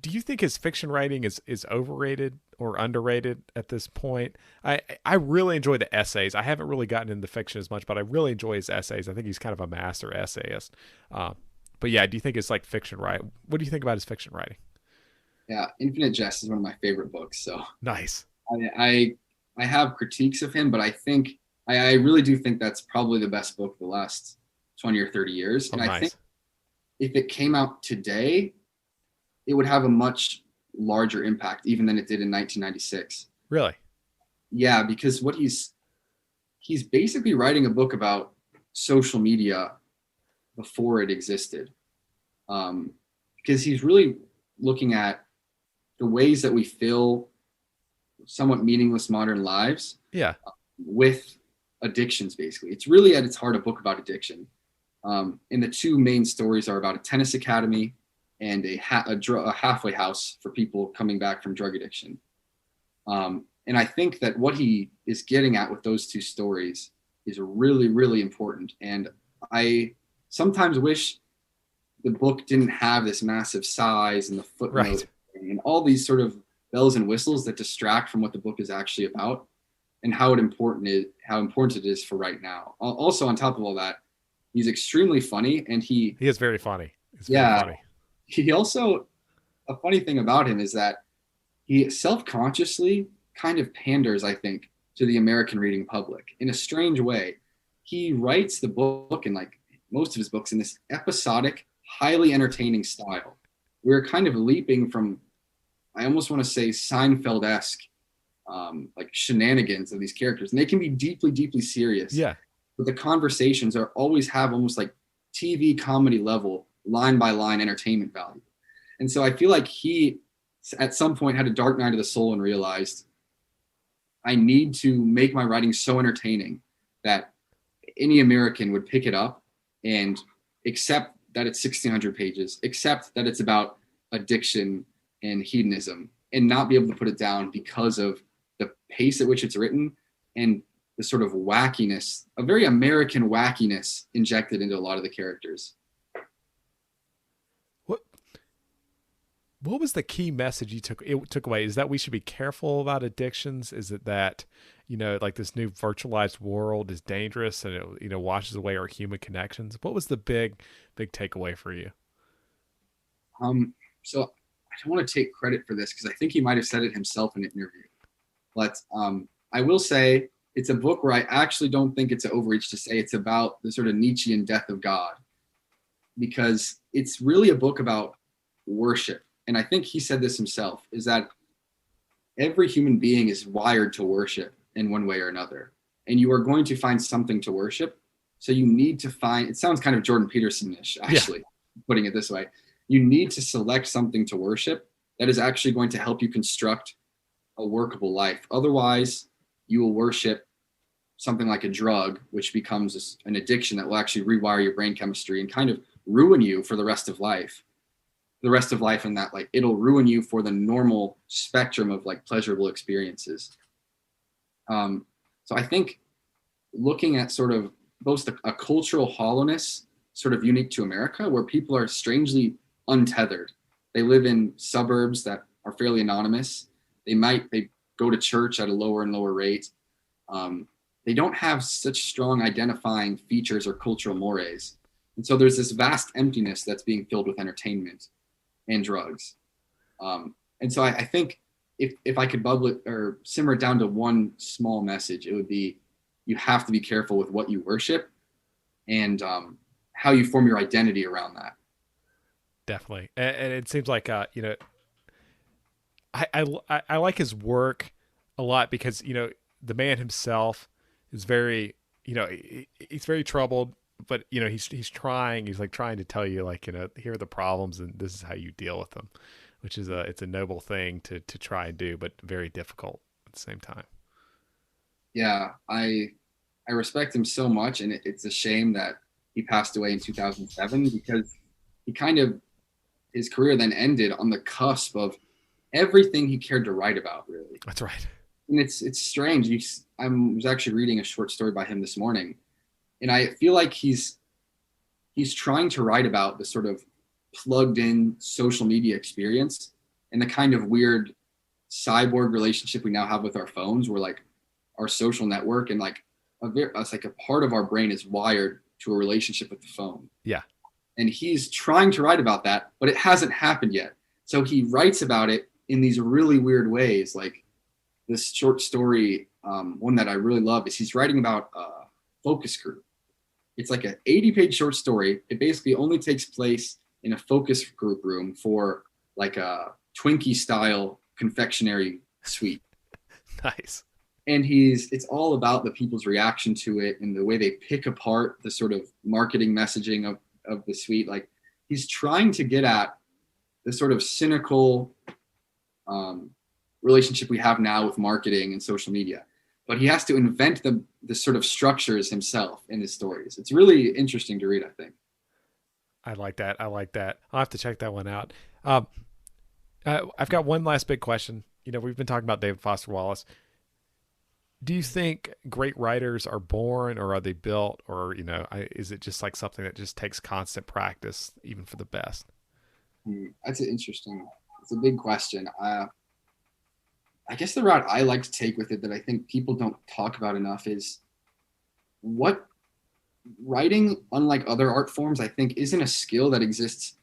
Do you think his fiction writing is overrated or underrated at this point? I really enjoy the essays. I haven't really gotten into fiction as much, but I really enjoy his essays. I think he's kind of a master essayist. But yeah, do you think it's like fiction writing? What do you think about his fiction writing? Yeah, Infinite Jest is one of my favorite books. So Nice. I have critiques of him, but I really do think that's probably the best book of the last 20 or 30 years. Oh, And I think nice. if it came out today, it would have a much larger impact even than it did in 1996. Really? Yeah, because what he's basically writing a book about social media before it existed. Because he's really looking at the ways that we fill somewhat meaningless modern lives Yeah. with addictions, basically. It's really at its heart a book about addiction. And the two main stories are about a tennis academy and a halfway house for people coming back from drug addiction. And I think that what he is getting at with those two stories is really, really important. And I sometimes wish the book didn't have this massive size and the footnote and all these sort of bells and whistles that distract from what the book is actually about and how important it is for right now. Also, on top of all that, he's extremely funny, and He is very funny. It's very yeah, funny. he also, a funny thing about him is that he self-consciously kind of panders, I think, to the American reading public in a strange way. He writes the book, and like most of his books, in this episodic, highly entertaining style. We're kind of leaping from, I almost want to say, Seinfeld-esque, like shenanigans of these characters, and they can be deeply, deeply serious. Yeah. But the conversations always have almost like TV comedy level, line by line entertainment value. And so I feel like he, at some point, had a dark night of the soul and realized, I need to make my writing so entertaining that any American would pick it up and accept that it's 1,600 pages, accept that it's about addiction and hedonism, and not be able to put it down because of the pace at which it's written and the sort of wackiness, a very American wackiness injected into a lot of the characters. What was the key message you took away? Is that we should be careful about addictions? Is it that, like this new virtualized world is dangerous and it washes away our human connections? What was the big takeaway for you? So I don't want to take credit for this because I think he might have said it himself in an interview. But I will say it's a book where I actually don't think it's an overreach to say it's about the sort of Nietzschean death of God, because it's really a book about worship. And I think he said this himself, is that every human being is wired to worship in one way or another. And you are going to find something to worship. So you need to find, it sounds kind of Jordan Peterson-ish, actually, putting it this way. You need to select something to worship that is actually going to help you construct a workable life. Otherwise, you will worship something like a drug, which becomes an addiction that will actually rewire your brain chemistry and kind of ruin you for the rest of life. And that, like, it'll ruin you for the normal spectrum of like pleasurable experiences. So I think looking at sort of both a cultural hollowness sort of unique to America, where people are strangely untethered. They live in suburbs that are fairly anonymous. They go to church at a lower and lower rate. They don't have such strong identifying features or cultural mores. And so there's this vast emptiness that's being filled with entertainment and drugs. And so I think if I could bubble it or simmer it down to one small message, it would be, you have to be careful with what you worship and how you form your identity around that. Definitely. And it seems like, I like his work a lot because, the man himself is very, he's very troubled, but, he's trying to tell you, like, here are the problems and this is how you deal with them, which is it's a noble thing to try and do, but very difficult at the same time. Yeah, I respect him so much, and it's a shame that he passed away in 2007 because his career then ended on the cusp of everything he cared to write about, really. That's right. And it's strange. I was actually reading a short story by him this morning, and I feel like he's trying to write about the sort of plugged in social media experience and the kind of weird cyborg relationship we now have with our phones, where like our social network and like it's like a part of our brain is wired to a relationship with the phone. Yeah. And he's trying to write about that, but it hasn't happened yet. So he writes about it in these really weird ways. Like this short story, one that I really love, is he's writing about a focus group. It's like an 80-page short story. It basically only takes place in a focus group room for like a Twinkie style confectionery suite. Nice. And it's all about the people's reaction to it and the way they pick apart the sort of marketing messaging of the suite. Like he's trying to get at the sort of cynical relationship we have now with marketing and social media, but he has to invent the sort of structures himself in his stories. It's really interesting to read, I think. I like that. I'll have to check that one out. I've got one last big question. We've been talking about David Foster Wallace. Do you think great writers are born, or are they built, or, is it just like something that just takes constant practice, even for the best? It's a big question. I guess the route I like to take with it that I think people don't talk about enough is what writing, unlike other art forms, I think isn't a skill that exists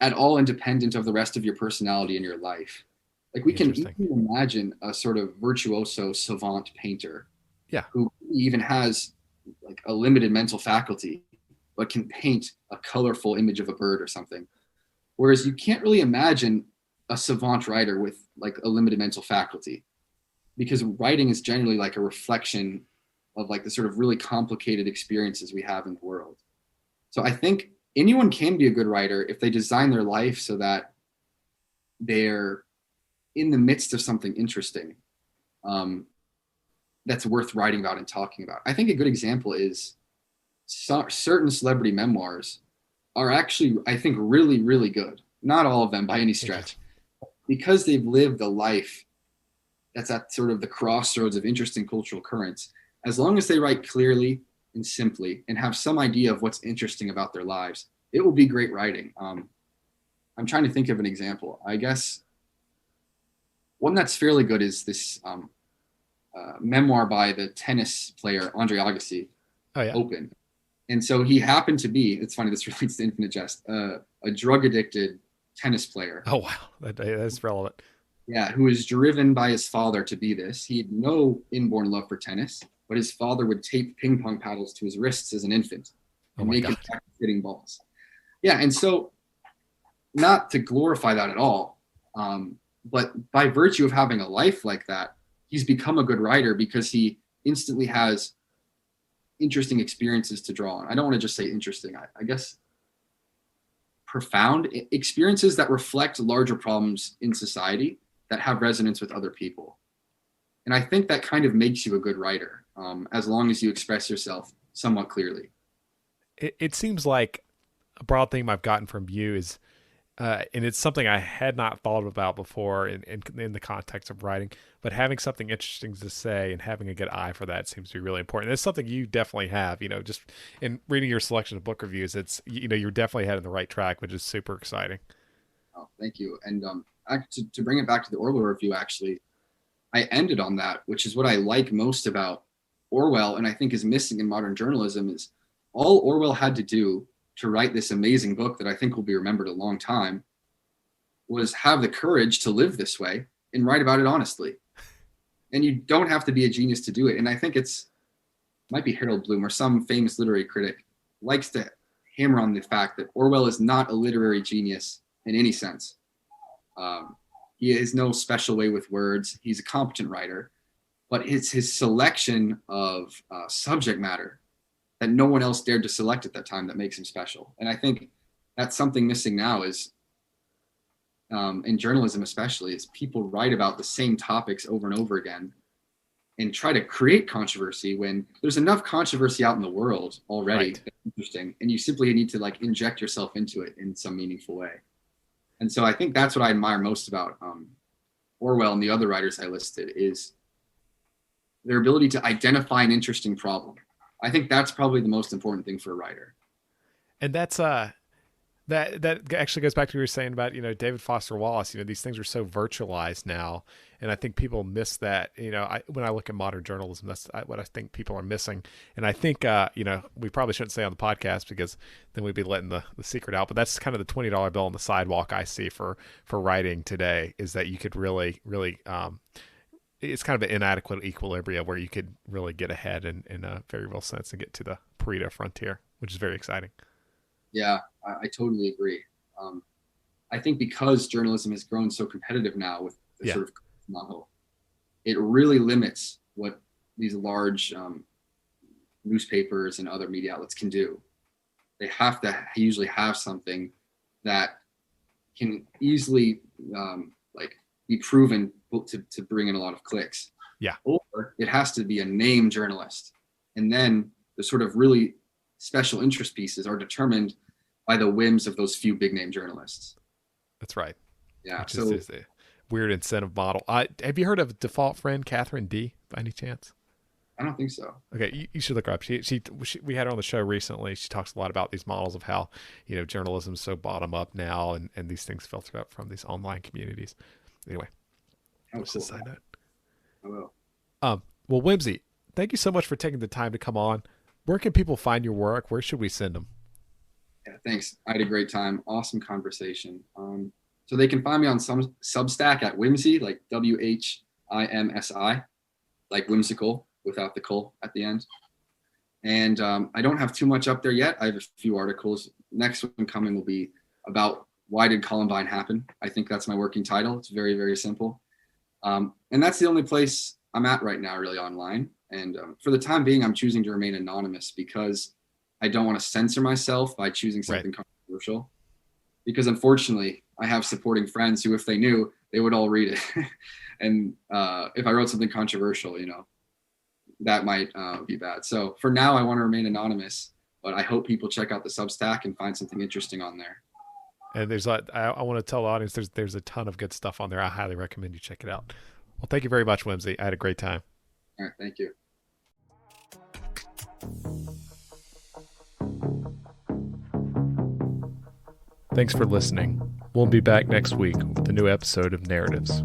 at all independent of the rest of your personality in your life. Like we can imagine a sort of virtuoso savant painter, who even has like a limited mental faculty, but can paint a colorful image of a bird or something. Whereas you can't really imagine a savant writer with like a limited mental faculty, because writing is generally like a reflection of like the sort of really complicated experiences we have in the world. So I think anyone can be a good writer if they design their life so that they're in the midst of something interesting that's worth writing about and talking about. I think a good example is certain celebrity memoirs are actually, I think, really, really good. Not all of them by any stretch, because they've lived a life that's at sort of the crossroads of interesting cultural currents. As long as they write clearly and simply and have some idea of what's interesting about their lives, it will be great writing. I'm trying to think of an example. I guess one that's fairly good is this memoir by the tennis player Andre Agassi, Open. And so he happened to be, it's funny, this relates to Infinite Jest, a drug-addicted tennis player. Oh, wow. That's relevant. Yeah, who was driven by his father to be this. He had no inborn love for tennis, but his father would tape ping pong paddles to his wrists as an infant and make him practice hitting balls. Yeah, and so not to glorify that at all, but by virtue of having a life like that, he's become a good writer because he instantly has interesting experiences to draw on. I don't want to just say interesting. I guess profound experiences that reflect larger problems in society that have resonance with other people. And I think that kind of makes you a good writer, as long as you express yourself somewhat clearly. It seems like a broad theme I've gotten from you is, and it's something I had not thought about before in the context of writing, but having something interesting to say and having a good eye for that seems to be really important. And it's something you definitely have, just in reading your selection of book reviews, it's, you're definitely heading the right track, which is super exciting. Oh, thank you. And to bring it back to the Orwell review, actually, I ended on that, which is what I like most about Orwell, and I think is missing in modern journalism, is all Orwell had to do to write this amazing book that I think will be remembered a long time was have the courage to live this way and write about it honestly. And you don't have to be a genius to do it. And I think might be Harold Bloom or some famous literary critic likes to hammer on the fact that Orwell is not a literary genius in any sense. He has no special way with words. He's a competent writer, but it's his selection of subject matter that no one else dared to select at that time that makes him special. And I think that's something missing now is in journalism, especially, is people write about the same topics over and over again and try to create controversy when there's enough controversy out in the world already. Right. That's interesting. And you simply need to inject yourself into it in some meaningful way. And so I think that's what I admire most about Orwell and the other writers I listed is their ability to identify an interesting problem. I think that's probably the most important thing for a writer. And that's that actually goes back to what you were saying about, David Foster Wallace. These things are so virtualized now, and I think people miss that. When I look at modern journalism, that's what I think people are missing. And I think we probably shouldn't say on the podcast because then we'd be letting the secret out. But that's kind of the $20 bill on the sidewalk I see for writing today, is that you could really it's kind of an inadequate equilibrium where you could really get ahead in a very real sense and get to the Pareto frontier, which is very exciting. Yeah, I totally agree. I think because journalism has grown so competitive now with the sort of model, it really limits what these large newspapers and other media outlets can do. They have to usually have something that can easily be proven to bring in a lot of clicks. Yeah. Or it has to be a name journalist. And then the sort of really special interest pieces are determined by the whims of those few big name journalists. That's right. Yeah. Which is a weird incentive model. Have you heard of default friend Catherine D by any chance? I don't think so. Okay, you should look her up. We had her on the show recently. She talks a lot about these models of how journalism is so bottom up now, and these things filter up from these online communities. Anyway, just a side note. I will. Well, Whimsi, thank you so much for taking the time to come on. Where can people find your work? Where should we send them? Yeah, thanks. I had a great time. Awesome conversation. So they can find me on some Substack at Whimsi, like WHIMSI, like whimsical without the "col" at the end. And I don't have too much up there yet. I have a few articles. Next one coming will be about why did Columbine happen? I think that's my working title. It's very, very simple. And that's the only place I'm at right now, really, online. And for the time being, I'm choosing to remain anonymous because I don't want to censor myself by choosing something controversial. Because unfortunately, I have supporting friends who, if they knew, they would all read it. And if I wrote something controversial, that might be bad. So for now, I want to remain anonymous, but I hope people check out the Substack and find something interesting on there. And I want to tell the audience there's a ton of good stuff on there. I highly recommend you check it out. Well, thank you very much, Whimsi. I had a great time. All right, thank you. Thanks for listening. We'll be back next week with a new episode of Narratives.